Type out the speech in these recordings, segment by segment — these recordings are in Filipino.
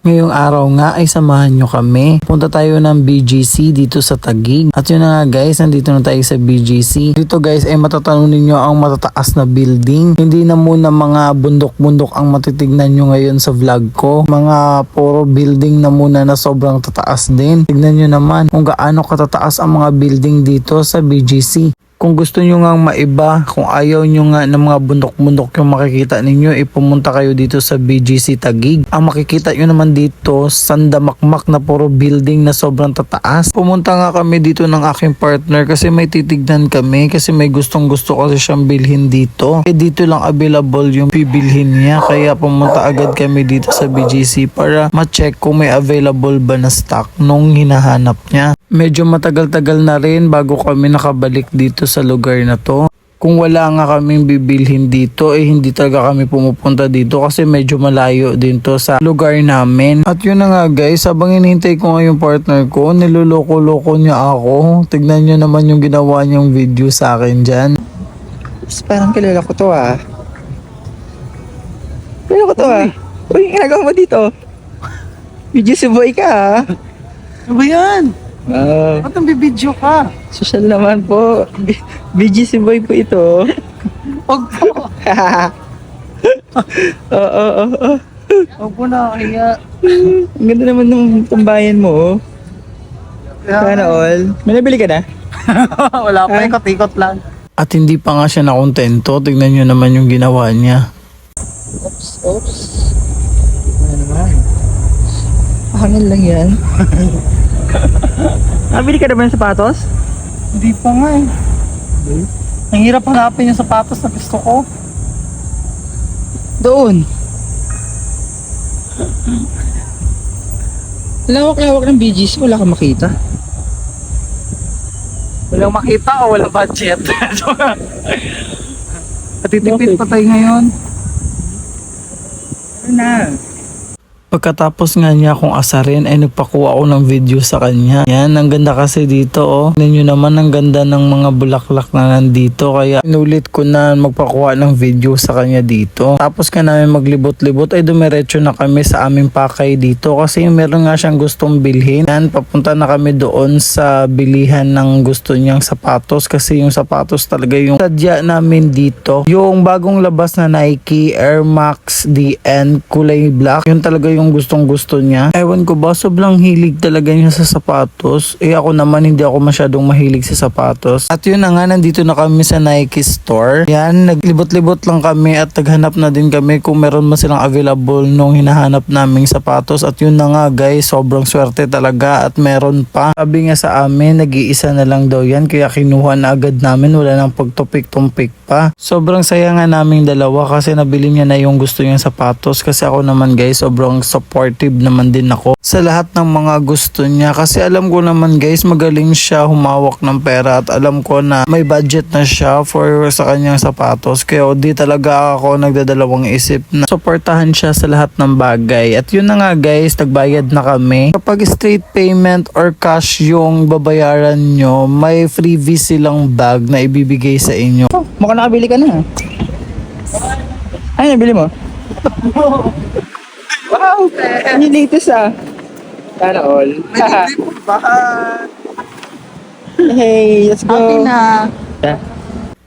Ngayong araw nga ay samahan nyo kami. Punta tayo ng BGC dito sa Taguig. At yun na nga guys, nandito na tayo sa BGC. Dito guys ay matatanong ninyo ang matataas na building. Hindi na muna mga bundok-bundok ang matitignan nyo ngayon sa vlog ko. Mga puro building na muna na sobrang tataas din. Tignan nyo naman kung gaano katataas ang mga building dito sa BGC. Kung gusto nyo nga maiba, kung ayaw nyo nga ng mga bundok-bundok yung makikita ninyo, pumunta kayo dito sa BGC Taguig. Ang makikita nyo naman dito, sandamakmak na puro building na sobrang tataas. Pumunta nga kami dito ng aking partner kasi may titignan kami, kasi may gustong gusto kasi siyang bilhin dito. Dito lang available yung bibilhin niya, kaya pumunta agad kami dito sa BGC para ma-check kung may available ba na stock nung hinahanap niya. Medyo matagal-tagal na rin bago kami nakabalik dito sa lugar na to. Kung wala nga kaming bibilhin dito, hindi talaga kami pumupunta dito kasi medyo malayo din to sa lugar namin. At yun na nga guys, habang hinihintay ko nga yung partner ko, niloloko-loko niya ako. Tignan nyo naman yung ginawa niyang video sa akin dyan. Parang kilala ko to ah. Kilala ko to ah. Uy, ginagawa mo dito? BGC boy ka ah. Ano ba yan? Wow. Ba't ang bibidyo ka? Social naman po. BGC boy po ito. Huwag po. Oo. Huwag po na kaya. Ang ganda naman ng tambayan mo. Sana all. May nabili ka na? Wala pa, ikot-ikot lang. At hindi pa nga siya nakontento. Tignan nyo naman yung ginawa niya. Oops. Ano naman? Hangin lang yan. Nabili ka na ba ng sapatos? Hindi pa nga eh. Ang hirap hanapin yung sapatos na gusto ko. Doon. Lawak-lawak ng BGC, wala kang makita. Walang makita o walang budget. Patitipid pa tayo ngayon. Ano na? Pagkatapos nga niya akong asarin ay nagpakuha ako ng video sa kanya. Yan, ang ganda kasi dito oh. Tignan nyo naman ang ganda ng mga bulaklak na nandito. Kaya inulit ko na magpakuha ng video sa kanya dito. Tapos ka namin maglibot-libot ay dumiretso na kami sa aming pakay dito. Kasi meron nga siyang gustong bilhin. Yan, papunta na kami doon sa bilihan ng gusto niyang sapatos. Kasi yung sapatos talaga yung sadya namin dito. Yung bagong labas na Nike Air Max DN kulay black. Yun talaga yung gustong gusto niya. Ewan ko ba, sobrang hilig talaga niya sa sapatos. Ako naman hindi ako masyadong mahilig sa sapatos. At yun na nga, nandito na kami sa Nike store. Yan, naglibot-libot lang kami at naghanap na din kami kung meron man silang available nung hinahanap naming sapatos. At yun na nga guys, sobrang swerte talaga at meron pa. Sabi nga sa amin, nag-iisa na lang daw yan kaya kinuha na agad namin, wala nang pagtupik-tumpik pa. Sobrang saya nga naming dalawa kasi nabili niya na yung gusto niyang sapatos kasi ako naman guys, sobrang supportive naman din ako sa lahat ng mga gusto niya kasi alam ko naman guys magaling siya humawak ng pera at alam ko na may budget na siya for sa kanyang sapatos kaya di talaga ako nagdadalawang isip na suportahan siya sa lahat ng bagay. At yun na nga guys, nagbayad na kami. Kapag straight payment or cash yung babayaran nyo, may freebie silang bag na ibibigay sa inyo. Mukhang nakabili ka na. Ay, nabili mo? Wow! Yung latest ah. Sana all. Hey, let's go. Okay na. Yeah.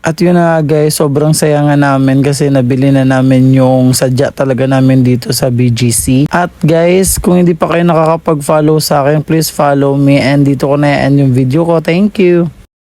At yun na guys, sobrang saya nga namin kasi nabili na namin yung sadya talaga namin dito sa BGC. At guys, kung hindi pa kayo nakakapag-follow sa akin, please follow me and dito ko na i-end yung video ko. Thank you!